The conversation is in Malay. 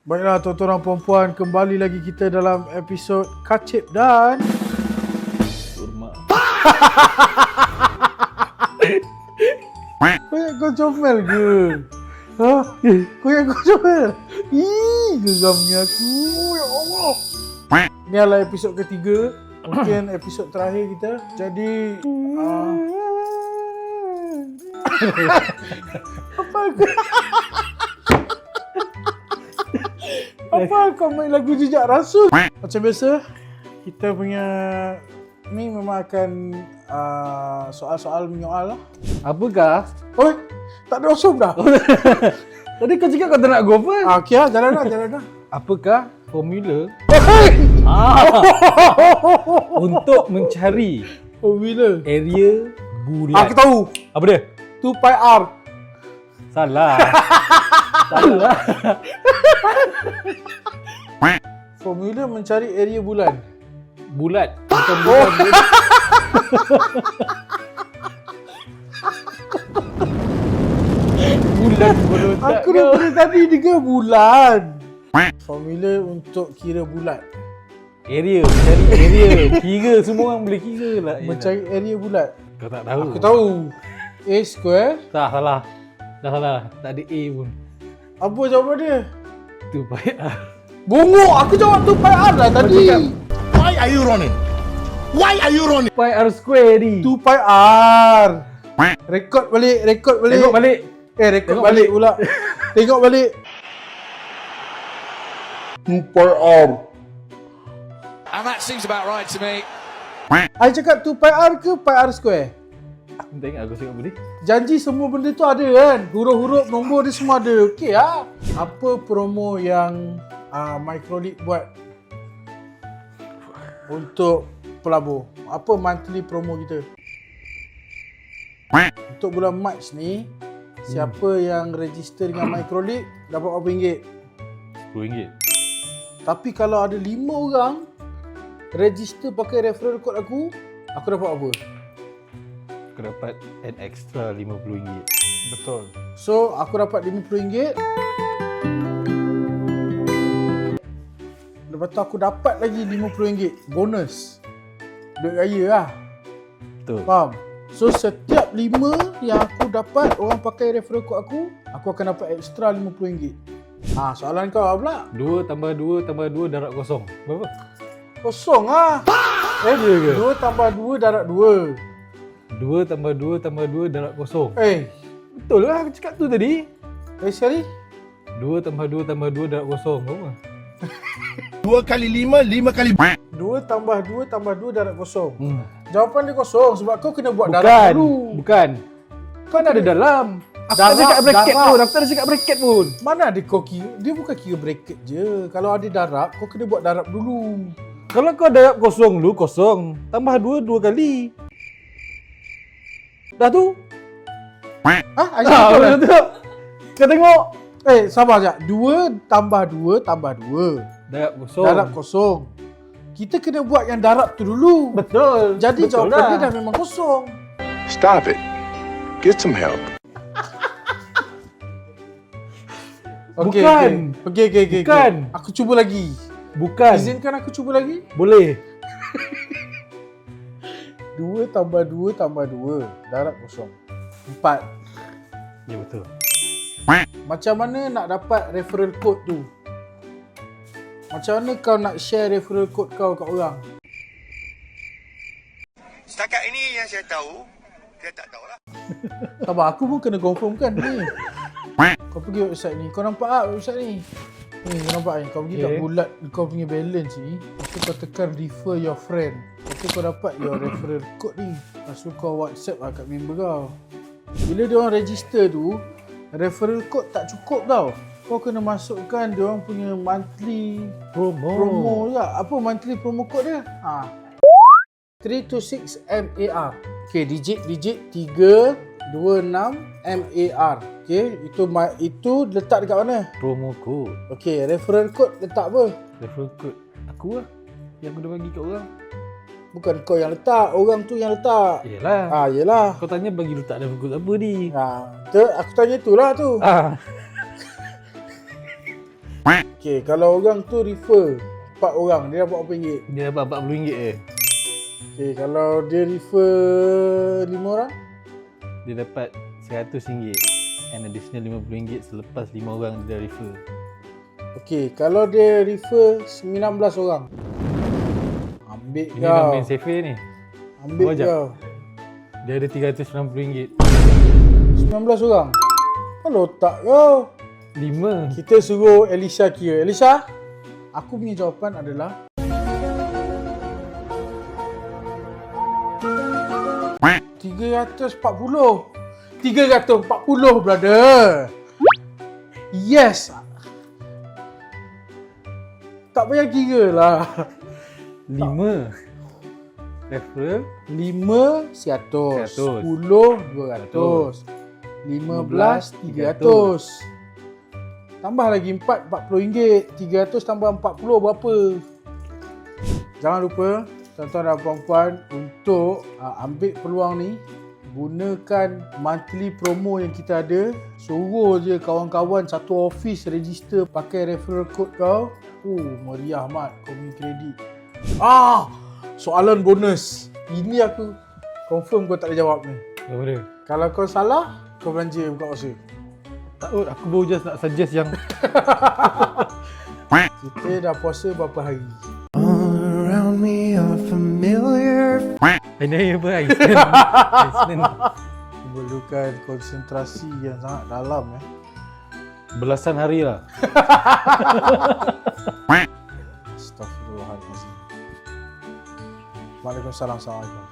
Baiklah tuan-tuan dan puan-puan, kembali lagi kita dalam episod Kacip dan Kurma. Kau yang kau comel ke? Ha? Kau yang kau comel? Ih, geramnya aku. Ya Allah. Ini adalah episod ketiga. Mungkin episod terakhir kita. Jadi apa kau main lagu Jejak Rasul? Macam biasa, kita punya ni memang akan soal-soal menyoal lah. Apakah? Oi, tak ada osum dah. Tadi kau cakap kau tak nak go apa? Okey lah, jalan dah. Apakah formula Hey! untuk mencari Formula. area bulat? Aku tahu. Apa dia? 2πr. Salah. Salah. Formula mencari area bulan. Bulat. Bukan bulan. Bulan bodoh tak Aku dah tadi juga bulan. Formula untuk kira bulat. Area, mencari area. Kira, semua orang boleh kira lah. Mencari area bulat. Kau tak tahu. Aku tahu. A square. Tak, salah. Dah salah. Tak ada A pun. Apa jawapan dia? Tu baik lah. Bongok, aku jawab 2πr lah tadi. cakap? Why are you running? Why are you running? Pi R square ni. 2πr. Rekod balik. Tengok balik. Rekod Tengok balik balik. pula. Tengok balik. 2πr. And that seems about right to me. I cakap 2πr ke πr square? Aku tengok aku cakap boleh. Janji semua benda tu ada kan? Huruf-huruf, nombor dia semua ada. Okey lah. Apa promo yang Microleap buat untuk pelabur? Apa monthly promo kita? Untuk bulan Mac ni, siapa yang register dengan Microleap dapat berapa ringgit? RM10. Tapi kalau ada 5 orang register pakai referral code aku dapat apa? Aku dapat an extra RM50. Betul. So, aku dapat RM50. Lepas tu aku dapat lagi RM50 bonus. Duit raya lah. Betul. Faham? So, setiap 5 yang aku dapat orang pakai referral code aku akan dapat extra RM50. Soalan kau apa pula? 2 tambah 2 tambah 2 darab kosong. Berapa? Kosong lah. Ya ke? 2 tambah 2 darab 2. 2 tambah 2 tambah 2 darab kosong. Betul lah aku cakap tu tadi. Sekali? 2 tambah 2 tambah 2 darab kosong. Berapa? 2 kali 5, 5 kali 2 tambah 2 tambah 2 darab kosong. Jawapan dia kosong sebab kau kena buat darab Bukan. dulu. Bukan. Kau ada dalam. Aku tak ada cakap bracket pun. Aku tak ada cakap bracket pun. Mana ada kau kira? Dia bukan kira bracket je. Kalau ada darab, kau kena buat darab dulu. Kalau kau darab kosong dulu, kosong. Tambah 2, 2 kali. Dah tu. Aisyah Betul. Kau tengok. sabar sekejap. 2 tambah 2 tambah 2. Darab kosong. Darab kosong. Kita kena buat yang darab tu dulu. Betul. Jadi Betul jawapan lah. dia dah memang kosong. Stop it. Get some help. Bukan. Okey. Bukan. Aku cuba lagi. Bukan. Izinkan aku cuba lagi? Boleh. 2 tambah 2 tambah 2. Darab kosong. 4. Ya betul. Macam mana nak dapat referral code tu? Macam mana kau nak share referral code kau kat orang? Setakat ini yang saya tahu, saya tak tahulah. Sabar, aku pun kena confirmkan ni. Kau pergi website ni. Kau nampak tak website ni? Ni kau nampak ni. Kau pergi kat bulat kau punya balance ni. Lepas tu kau tekan refer your friend. Lepas tu kau dapat your referral code ni. Lepas tu kau WhatsApp lah kat member kau. Bila dia orang register tu, referral code tak cukup tau. Kau kena masukkan dia orang punya monthly promo juga. Apa monthly promo code dia? 326 MAR. Okay, digit 326 MAR. Okay, itu letak dekat mana? Promo code. Okay, referral code letak apa? Referral code. Aku lah. Yang aku dah bagi kat orang. Bukan kau yang letak, orang tu yang letak. Yelah. Yelah. Kau tanya bagi letak referral code apa ni? Aku tanya itulah tu. Okay, kalau orang tu refer 4 orang, dia dapat berapa ringgit? Dia dapat RM40 je. Okay, kalau dia refer 5 orang? Dia dapat RM100 and additional RM50 selepas 5 orang dia dah refer. Okay, kalau dia refer 19 orang. Ambil Ini kau. main safe ni. Ambil Wajib. kau. Dia ada RM390. 19 orang. Kalau otak kau. 5. Kita suruh Elisha kira. Elisha, aku punya jawapan adalah 340. 340, brother. Yes. Tak payah kira lah. 5. Referral 5, 100. 100. 10, 200. 15, 300. Tambah lagi 4, RM40. 300 tambah 40 berapa? Jangan lupa, tuan-tuan dan puan-puan, untuk ambil peluang ni, gunakan monthly promo yang kita ada. Suruh je kawan-kawan satu office register pakai referral code kau. Meriah mat, kau punya kredit. Soalan bonus. Ini aku confirm kau tak boleh jawab ni. apa dia? Kalau kau salah, kau belanja buka puasa. Takut aku baru just nak suggest yang Kita dah puasa berapa hari? Around me are familiar. Ini apa hari Senin? Hari Senin. Memerlukan konsentrasi yang sangat dalam ya. Belasan hari lah. Astaghfirullahaladzim. Waalaikumsalam. Assalamualaikum.